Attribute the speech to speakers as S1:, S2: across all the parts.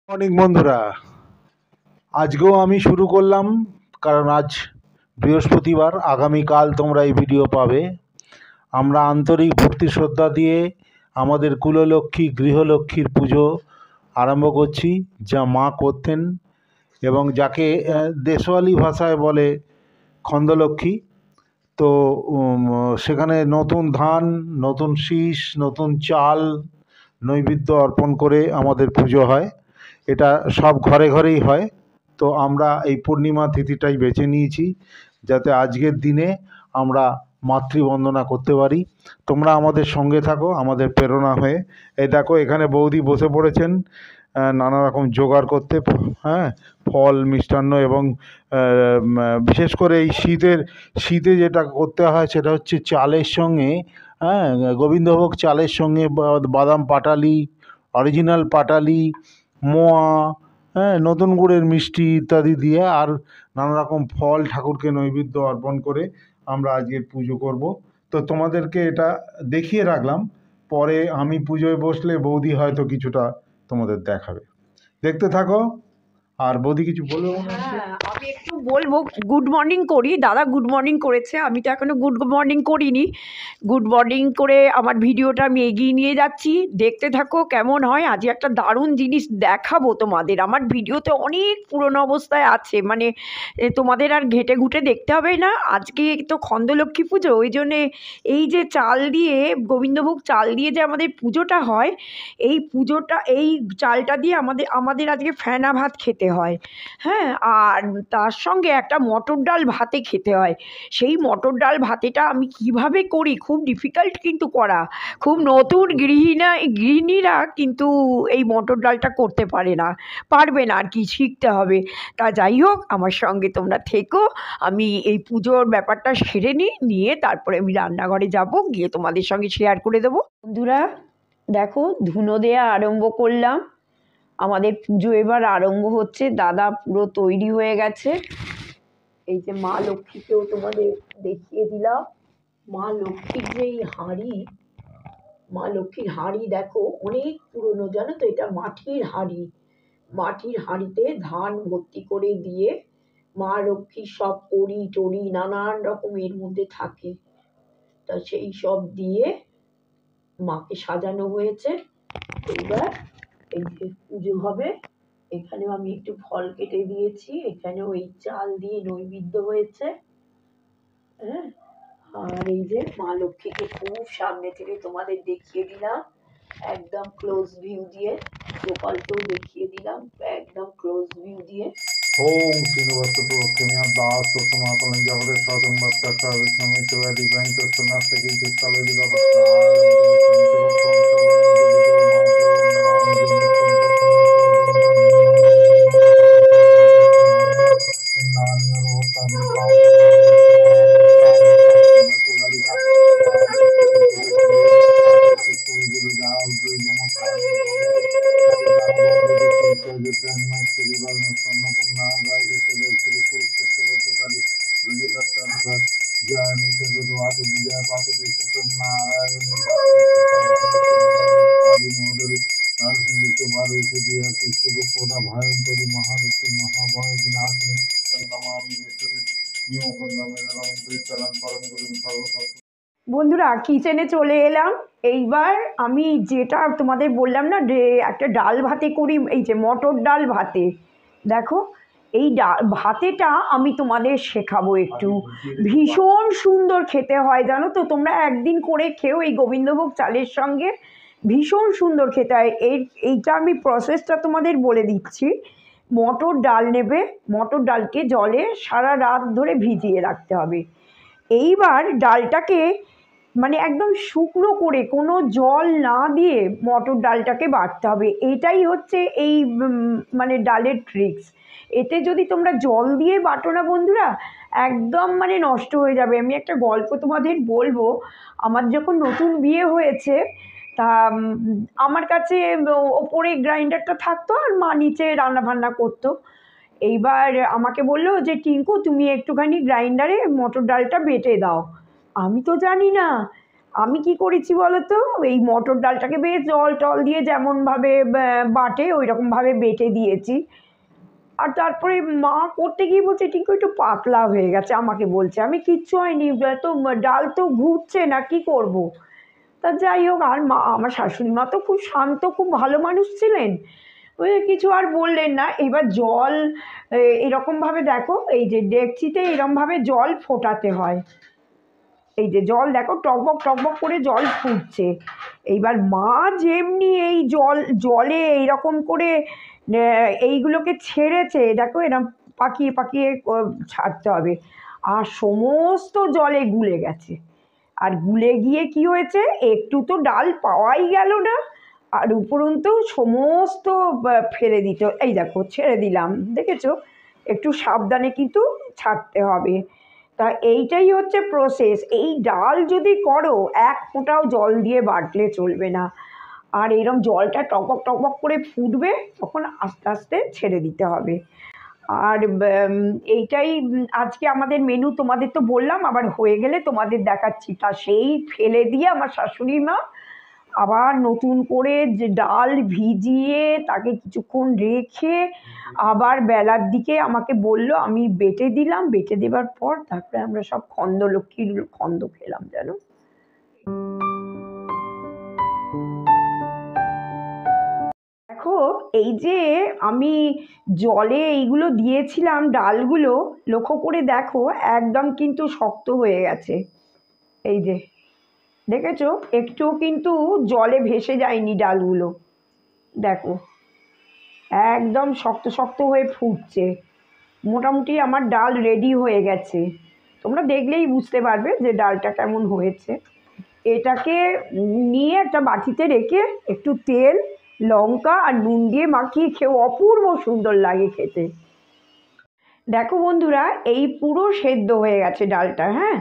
S1: Morning বন্ধুরা, আজকেও আমি শুরু করলাম কারণ আজ বৃহস্পতিবার। আগামীকাল তোমরা এই ভিডিও পাবে। আমরা আন্তরিক ভক্তি শ্রদ্ধা দিয়ে আমাদের কুললক্ষ্মী গৃহলক্ষ্মীর পুজো আরম্ভ করছি, যা মা করতেন এবং যাকে দেশওয়ালি ভাষায় বলে খন্দলক্ষ্মী। তো সেখানে নতুন ধান, নতুন শীষ, নতুন চাল নৈবেদ্য অর্পণ করে আমাদের পুজো হয়। এটা সব ঘরে ঘরেই হয়। তো আমরা এই পূর্ণিমা তিথিটাই বেছে নিয়েছি যাতে আজকের দিনে আমরা মাতৃবন্দনা করতে পারি। তোমরা আমাদের সঙ্গে থাকো, আমাদের প্রেরণা হয়ে। এই দেখো, এখানে বৌদি বসে পড়েছেন নানা রকম জোগাড় করতে। হ্যাঁ, ফল মিষ্টান্ন এবং বিশেষ করে এই শীতে যেটা করতে হয় সেটা হচ্ছে চালের সঙ্গে, হ্যাঁ, গোবিন্দভোগ চালের সঙ্গে বাদাম পাটালি, অরিজিনাল পাটালি, মোয়া, হ্যাঁ, নতুন গুড়ের মিষ্টি ইত্যাদি দিয়ে আর নানা রকম ফল ঠাকুরকে নৈবেদ্য অর্পণ করে আমরা আজকের পুজো করব। তো তোমাদেরকে এটা দেখিয়ে রাখলাম, পরে আমি পুজোয় বসলে বৌদি হয়তো কিছুটা তোমাদের দেখাবে। দেখতে থাকো। আর বৌদি কিছু বলবো?
S2: হ্যাঁ, আমি একটু বলবো। গুড মর্নিং করি, দাদা গুড মর্নিং করেছে, আমি তো এখনো গুড মর্নিং করিনি। গুড মর্নিং করে আমার ভিডিওটা আমি এগিয়ে নিয়ে যাচ্ছি, দেখতে থাকো কেমন হয়। আজ একটা দারুণ জিনিস দেখাবো তোমাদের। আমার ভিডিওতে অনেক পুরনো অবস্থায় আছে, মানে তোমাদের আর ঘেটে ঘুটে দেখতে হবে না। আজকে তো খন্দলক্ষ্মী পুজো, ওই জন্যে এই যে চাল দিয়ে, গোবিন্দভোগ চাল দিয়ে যে আমাদের পুজোটা হয়, এই চালটা দিয়ে আমাদের আজকে ফেনা ভাত খেতে হয়। হ্যাঁ, আর তার সঙ্গে একটা মটর ডাল ভাতে খেতে হয়। সেই মটর ডাল ভাতেটা আমি কিভাবে করি, খুব ডিফিকাল্ট কিন্তু করা। খুব নতুন গৃহিণীরা কিন্তু এই মটর ডালটা করতে পারবে না আর কি, শিখতে হবে। তা যাই হোক, আমার সঙ্গে তোমরা থেকো। আমি এই পুজোর ব্যাপারটা সেরে নিয়ে তারপরে আমি রান্নাঘরে যাব, গিয়ে তোমাদের সঙ্গে শেয়ার করে দেবো। বন্ধুরা দেখো, ধুনো দেয়া আরম্ভ করলাম। আমাদের পুজো এবার আরম্ভ হচ্ছে। দাদা পুরো তৈরি হয়ে গেছে। এই যে মা লক্ষ্মীকেও তোমাদের দেখিয়ে দিলাম। মা লক্ষ্মীর যে এই হাঁড়ি, মা লক্ষ্মীর হাঁড়ি দেখো অনেক পুরনো, জানো তো? এটা মাটির হাঁড়ি। মাটির হাঁড়িতে ধান ভর্তি করে দিয়ে মা লক্ষ্মীর সব কড়ি টড়ি নানান রকম এর মধ্যে থাকে। তা সেই সব দিয়ে মাকে সাজানো হয়েছে। এবার এই যে পুজো হবে, এখানেও আমি একটু ফল কেটে দিয়েছি, এখানেও এই চাল দিয়ে নৈবেদ্য হয়েছে। হ্যাঁ, আর এই যে মা লক্ষ্মীকে খুব সামনে থেকে তোমাদের দেখিয়ে দিলাম, একদম ক্লোজ ভিউ দিয়ে। গোপালকেও দেখিয়ে দিলাম একদম ক্লোজ ভিউ দিয়ে।
S1: ওম শ্রীনিবাসু লক্ষ্মী দাস তমাতলেন জগতের স্বতম ভক্তা বিষ্ণু শিবাদি ব্যাংক নাস্তিক চিৎকালো যুগ
S2: বন্ধুরা কিচেনে চলে এলাম। এইবার আমি যেটা তোমাদের বললাম না, যে একটা ডাল ভাতে করি, এই যে মটর ডাল ভাতে, দেখো এই ভাতেটা আমি তোমাদের শেখাবো একটু। ভীষণ সুন্দর খেতে হয়, জানো তো? তোমরা একদিন করে খেও এই গোবিন্দভোগ চালের সঙ্গে, ভীষণ সুন্দর খেতে হয়। এইটা আমি প্রসেসটা তোমাদের বলে দিচ্ছি। মটর ডাল নেবে, মটর ডালকে জলে সারা রাত ধরে ভিজিয়ে রাখতে হবে। এইবার ডালটাকে মানে একদম শুকনো করে, কোনো জল না দিয়ে মটর ডালটাকে বাটতে হবে। এইটাই হচ্ছে এই মানে ডালের ট্রিক্স। এতে যদি তোমরা জল দিয়ে বাটো না বন্ধুরা, একদম মানে নষ্ট হয়ে যাবে। আমি একটা গল্প তোমাদের বলবো। আমার যখন নতুন বিয়ে হয়েছে, তা আমার কাছে ওপরে গ্রাইন্ডারটা থাকতো আর মা নিচে রান্না বান্না করতো। এইবার আমাকে বললো যে টিঙ্কু, তুমি একটুখানি গ্রাইন্ডারে মটর ডালটা বেটে দাও। আমি তো জানি না, আমি কি করেছি বলো তো, এই মটর ডালটাকে বেশ জল টল দিয়ে যেমনভাবে বাটে ওই রকমভাবে বেটে দিয়েছি। আর তারপরে মা করতে গিয়ে বলছে টিঙ্কু একটু পাতলা হয়ে গেছে, আমাকে বলছে, আমি কিচ্ছু হয়নি, তো ডাল তো ঘুরছে না, কি করব। তা যাই হোক, আর মা আমার শাশুড়ি মা তো খুব শান্ত, খুব ভালো মানুষ ছিলেন, ওই কিছু আর বললেন না। এবার জল এরকমভাবে দেখো, এই যে ডেকচিতে এরকমভাবে জল ফোটাতে হয়, এই যে জল দেখো টকবক টকবক করে জল ফুটছে। এইবার মা যেমনি এই জলে এইরকম করে এইগুলোকে ছেড়েছে, দেখো এরকম পাকিয়ে পাকিয়ে ছাড়তে হবে, আর সমস্ত জলে গুলে গেছে। আর গুলে গিয়ে কি হয়েছে, একটু তো ডাল পাওয়াই গেল না, আর উপরন্তু সমস্ত ফেলে দিতে, এই দেখো ছেড়ে দিলাম, দেখেছো, একটু সাবধানে কিন্তু ছাড়তে হবে। তা এইটাই হচ্ছে প্রসেস। এই ডাল যদি করো এক ফোঁটাও জল দিয়ে বাটলে চলবে না, আর এরকম জলটা টকবক টকবক করে ফুটবে, তখন আস্তে আস্তে ছেড়ে দিতে হবে। আর এইটাই আজকে আমাদের মেনু, তোমাদের তো বললাম, আবার হয়ে গেলে তোমাদের দেখাচ্ছি। তা সেই ফেলে দিয়ে আমার শাশুড়ি মা আবার নতুন করে যে ডাল ভিজিয়ে তাকে কিছুক্ষণ রেখে আবার বেলার দিকে আমাকে বলল, আমি বেটে দিলাম, বেটে দেবার পর তারপরে আমরা সব লক্ষ্মীর খন্দ খেলাম জানো। দেখো এই যে আমি জলে এইগুলো দিয়েছিলাম ডালগুলো, লক্ষ্য করে দেখো একদম কিন্তু শক্ত হয়ে গেছে, এই যে দেখেছো, একটুও কিন্তু জলে ভেসে যায়নি ডালগুলো, দেখো একদম শক্ত শক্ত হয়ে ফুটছে। মোটামুটি আমার ডাল রেডি হয়ে গেছে, তোমরা দেখলেই বুঝতে পারবে যে ডালটা কেমন হয়েছে। এটাকে নিয়ে একটা বাটিতে রেখে একটু তেল, লঙ্কা আর নুন দিয়ে মাখিয়ে খেয়ে অপূর্ব সুন্দর লাগে খেতে। দেখো বন্ধুরা, এই পুরো সেদ্ধ হয়ে গেছে ডালটা, হ্যাঁ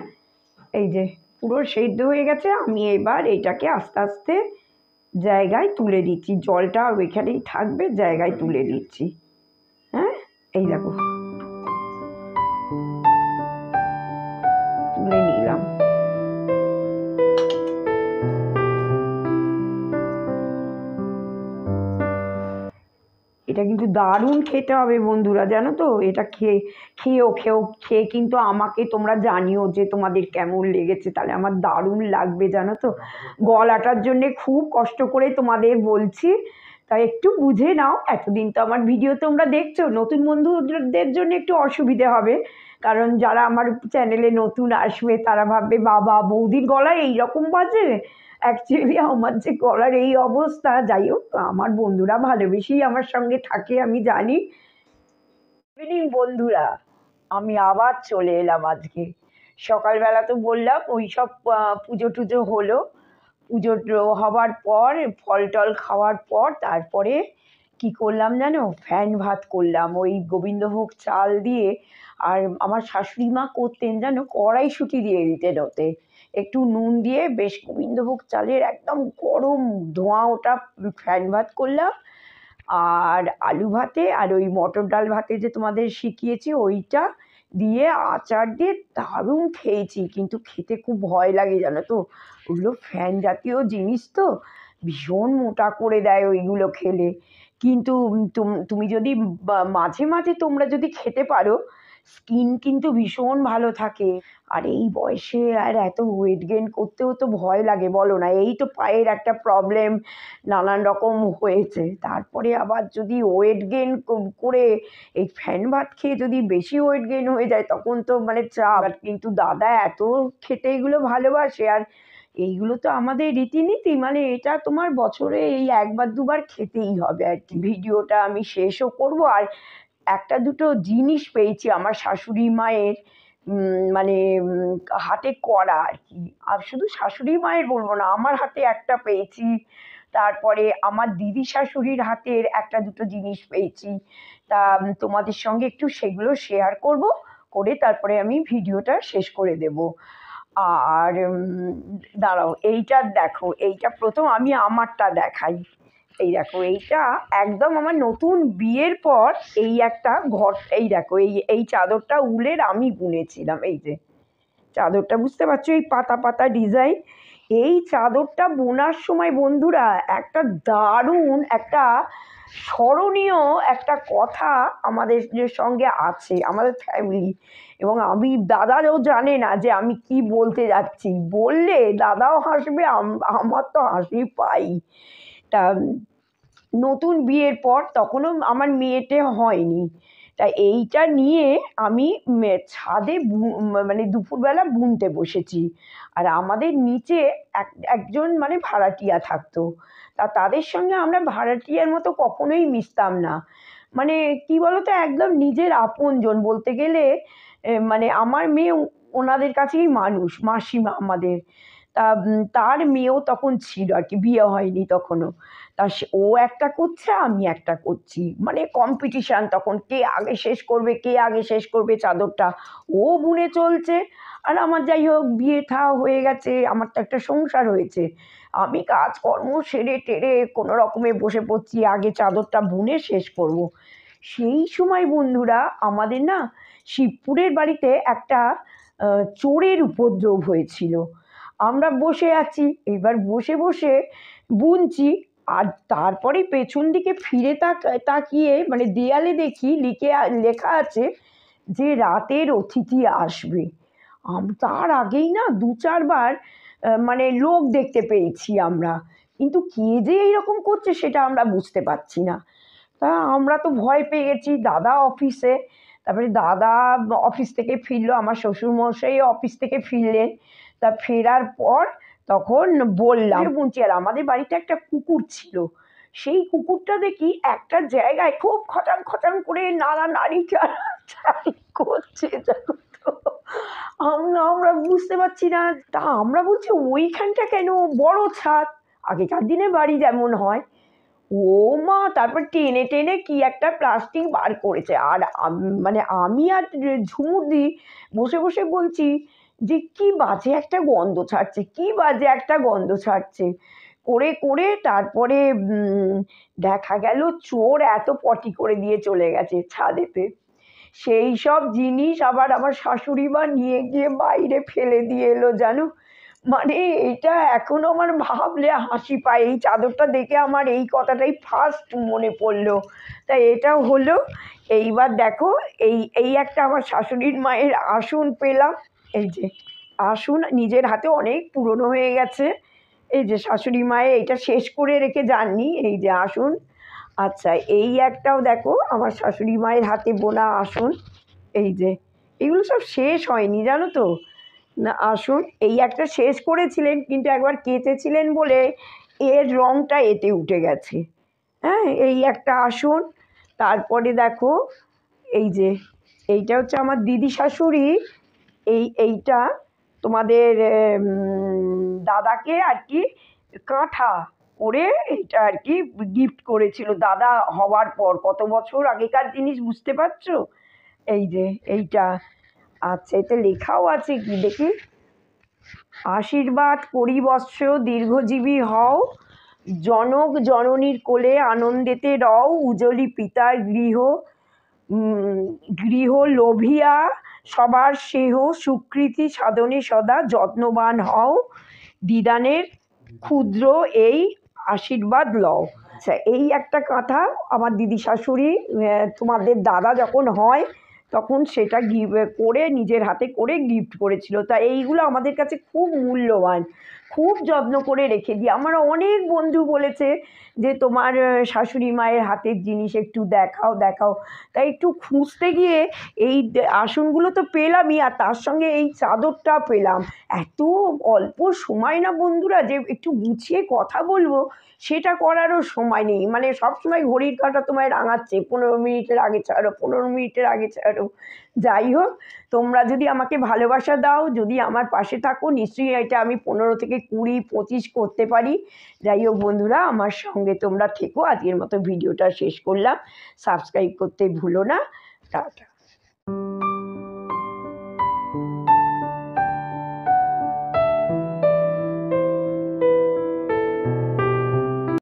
S2: এই যে পুরো সেদ্ধ হয়ে গেছে। আমি এবার এইটাকে আস্তে আস্তে জায়গায় তুলে দিচ্ছি, জলটা ওইখানেই থাকবে, জায়গায় তুলে দিচ্ছি। হ্যাঁ এই দেখো তুলে নিলাম। এটা কিন্তু দারুণ খেতে হবে বন্ধুরা, জানো তো, এটা খেয়ে কিন্তু আমাকে তোমরা জানিও যে তোমাদের কেমন লেগেছে, তাহলে আমার দারুণ লাগবে জানো তো। গলাটার জন্যে খুব কষ্ট করে তোমাদের বলছি, তাই একটু বুঝে নাও। এতদিন তো আমার ভিডিও তোমরা দেখছো, নতুন বন্ধুদের জন্য একটু অসুবিধে হবে, কারণ যারা আমার চ্যানেলে নতুন আসবে তারা ভাববে বাবা বৌদির গলায় এইরকম বাজে। অ্যাকচুয়ালি আমার যে গলার এই অবস্থা, যাই হোক আমার বন্ধুরা ভালোবেসেই আমার সঙ্গে থাকে আমি জানি। ইভিনিং বন্ধুরা, আমি আবার চলে এলাম আজকে। সকালবেলা তো বললাম ওই সব পুজো টুজো হলো, পুজো হবার পর ফল টল খাওয়ার পর তারপরে কি করলাম জানো, ফ্যান ভাত করলাম ওই গোবিন্দভোগ চাল দিয়ে। আর আমার শাশুড়ি মা করতেন জানো, কড়াইশুঁটি দিয়ে দিতেন ওতে, একটু নুন দিয়ে বেশ গোবিন্দভোগ চালের একদম গরম ধোঁয়া ওটা ফ্যান ভাত করলাম। আর আলু ভাতে আর ওই মটর ডাল ভাতে যে তোমাদের শিখিয়েছি ওইটা দিয়ে আচার দিয়ে দারুণ খেয়েছি, কিন্তু খেতে খুব ভয় লাগে জানো তো, ওগুলো ফ্যান জাতীয় জিনিস তো, ভীষণ মোটা করে দেয় ওইগুলো খেলে। কিন্তু তুমি যদি মাঝে মাঝে তোমরা যদি খেতে পারো, স্কিন কিন্তু ভীষণ ভালো থাকে। আর এই বয়সে আর এত ওয়েট গেইন করতেও তো ভয় লাগে বলো না, এই তো পায়ের একটা প্রবলেম নানান রকম হয়েছে, তারপরে আবার যদি ওয়েট গেইন করে এই ফ্যান ভাত খেয়ে যদি বেশি ওয়েট গেইন হয়ে যায় তখন তো মানে চাপ। কিন্তু দাদা এত খেতে এগুলো ভালোবাসে, আর এইগুলো তো আমাদের রীতিনীতি, মানে এটা তোমার বছরে এই একবার দুবার খেতেই হবে আর কি। ভিডিওটা আমি শেষও করব, আর একটা দুটো জিনিস পেয়েছি আমার শাশুড়ি মায়ের মানে হাতে করা আর কি। আর শুধু শাশুড়ি মায়ের বলবো না, আমার হাতে একটা পেয়েছি, তারপরে আমার দিদি শাশুড়ির হাতের একটা দুটো জিনিস পেয়েছি। তা তোমাদের সঙ্গে একটু সেগুলো শেয়ার করব, করে তারপরে আমি ভিডিওটা শেষ করে দেব। আর দাঁড়াও, এইটা দেখো, এইটা প্রথম আমি আমারটা দেখাই। এই দেখো, এইটা একদম আমার নতুন বিয়ের পর এই একটা ঘর, এই দেখো এই চাদরটা উলের আমি বুনেছিলাম, এই যে চাদরটা বুঝতে পারছো, এই পাতা পাতা ডিজাইন, এই চাদরটা বোনার সময় বন্ধুরা একটা দারুণ একটা স্মরণীয় একটা কথা আমাদের সঙ্গে আছে, আমাদের ফ্যামিলি। এবং দাদাও জানে না যে আমি কি বলতে যাচ্ছি, বললে দাদাও হাসবে, আমার তো হাসি পাই। তা নতুন বিয়ের পর তখনও আমার মেয়েটে হয়নি, তা এইটা নিয়ে আমি ছাদে মানে দুপুরবেলা বুনতে বসেছি। আর আমাদের নিচে একজন মানে ভাড়াটিয়া থাকতো, তা তাদের সঙ্গে আমরা ভাড়াটিয়ার মতো কখনোই মিশতাম না। মানে কি বলতো, একদম নিজের আপনজন বলতে গেলে। মানে আমার মেয়ে ওনাদের কাছেই মানুষ, মাসিমা আমাদের। তা তার মেয়েও তখন ছিল আর কি, বিয়ে হয়নি তখনও। তা ও একটা করছে, আমি একটা করছি, মানে কম্পিটিশান তখন, কে আগে শেষ করবে, কে আগে শেষ করবে চাদরটা। ও বুনে চলছে, আর আমার যাই হোক বিয়ে থা হয়ে গেছে, আমার তো একটা সংসার হয়েছে। আমি কাজকর্ম সেরে টেরে কোনো রকমে বসে পড়ছি, আগে চাদরটা বুনে শেষ করব। সেই সময় বন্ধুরা আমাদের না শিবপুরের বাড়িতে একটা চোরের উপদ্রব হয়েছিল। আমরা বসে আছি, এবার বসে বসে বুনছি, আর তারপরে পেছন দিকে ফিরে তাকিয়ে মানে দেয়ালে দেখি লেখা আছে যে রাতের অতিথি আসবে। তার আগেই না 2-4 বার মানে লোক দেখতে পেয়েছি আমরা, কিন্তু কে যে এইরকম করছে সেটা আমরা বুঝতে পারছি না। তা আমরা তো ভয় পেয়ে গেছি, দাদা অফিসে, তারপরে দাদা অফিস থেকে ফিরলো, আমার শ্বশুরমশাই অফিস থেকে ফিরলেন। তা ফেরার পর তখন বললাম বুনছি, আর আমাদের বাড়িতে একটা কুকুর ছিল, সেই কুকুরটা দেখি একটা জায়গায় খুব খচাং খচাং করে নাড়ানাড়ি করছে, জানো তো। আমরা বুঝতে পারছি না, তা আমরা বলছি ওইখানটা কেন, বড় ছাদ, আগেকার দিনে বাড়ি যেমন হয়। ও মা, তারপর টেনে টেনে কি একটা প্লাস্টিক বার করেছে, আর মানে আমি আর ঝুমুরদি বসে বসে বলছি যে কি বাজে একটা গন্ধ ছাড়ছে, কি বাজে একটা গন্ধ ছাড়ছে করে করে। তারপরে দেখা গেল চোর এত পটি করে দিয়ে চলে গেছে ছাদেতে। সেই সব জিনিস আবার আমার শাশুড়ি মা নিয়ে গিয়ে বাইরে ফেলে দিয়ে এলো, জানো। মানে এটা এখনো আমার ভাবলে হাসি পায়, এই চাদরটা দেখে আমার এই কথাটাই ফার্স্ট মনে পড়লো। তাই এটা হলো। এইবার দেখো, এই একটা আমার শাশুড়ির মায়ের আসন পেলাম। এই যে আসন, নিজের হাতে অনেক পুরনো হয়ে গেছে। এই যে শাশুড়ি মায়ের এইটা শেষ করে রেখে যাননি, এই যে আসন। আচ্ছা, এই একটাও দেখো আমার শাশুড়ি মায়ের হাতে বোনা আসন। এই যে এগুলো সব শেষ হয়নি, জানো তো। না আসুন, এই একটা শেষ করেছিলেন, কিন্তু একবার কেচেছিলেন বলে এর রঙটা এতে উঠে গেছে। হ্যাঁ, এই একটা আসন। তারপরে দেখো এই যে এইটা হচ্ছে আমার দিদি শাশুড়ি, এইটা তোমাদের দাদাকে আর কি কাঁথা করে এইটা আর কি গিফট করেছিল দাদা হওয়ার পর, কত বছর আগেকার জিনিস, বুঝতে পারছো। এই যে এইটা। আচ্ছা, এতে লেখাও আছে কি দেখি, আশীর্বাদ করি বৎস দীর্ঘজীবী হও, জনক জননীর কোলে আনন্দেতে রও, উজলি পিতার গৃহ লোভিয়া সবার স্নেহ সুকৃতি সাধনে সদা যত্নবান হও, দিদানের ক্ষুদ্র এই আশীর্বাদ লও। আচ্ছা, এই একটা কথা আমার দিদি শাশুড়ি তোমাদের দাদা যখন হয় তখন সেটা করে নিজের হাতে করে গিফট করেছিল। তা এইগুলো আমাদের কাছে খুব মূল্যবান, খুব যত্ন করে রেখে দিই। আমার অনেক বন্ধু বলেছে যে তোমার শাশুড়ি মায়ের হাতের জিনিস একটু দেখাও দেখাও। তাই একটু খুঁজতে গিয়ে এই আসনগুলো তো পেলামই, আর তার সঙ্গে এই চাদরটা পেলাম। এত অল্প সময় না বন্ধুরা, যে একটু গুছিয়ে কথা বলবো সেটা করারও সময় নেই। মানে সবসময় ঘড়ির কাঁটা তোমায় রাঙাচ্ছে, 15 মিনিটের আগে ছাড়ো, 15 মিনিটের আগে ছাড়ো। যাই হোক, তোমরা যদি আমাকে ভালোবাসা দাও, যদি আমার পাশে থাকো, নিশ্চয়ই এটা আমি 15 থেকে 20, 25 করতে পারি। যাই হোক বন্ধুরা, আমার সঙ্গে তোমরা থেকো। আজকের মতো ভিডিওটা শেষ করলাম। সাবস্ক্রাইব করতে ভুলো না। টাটা।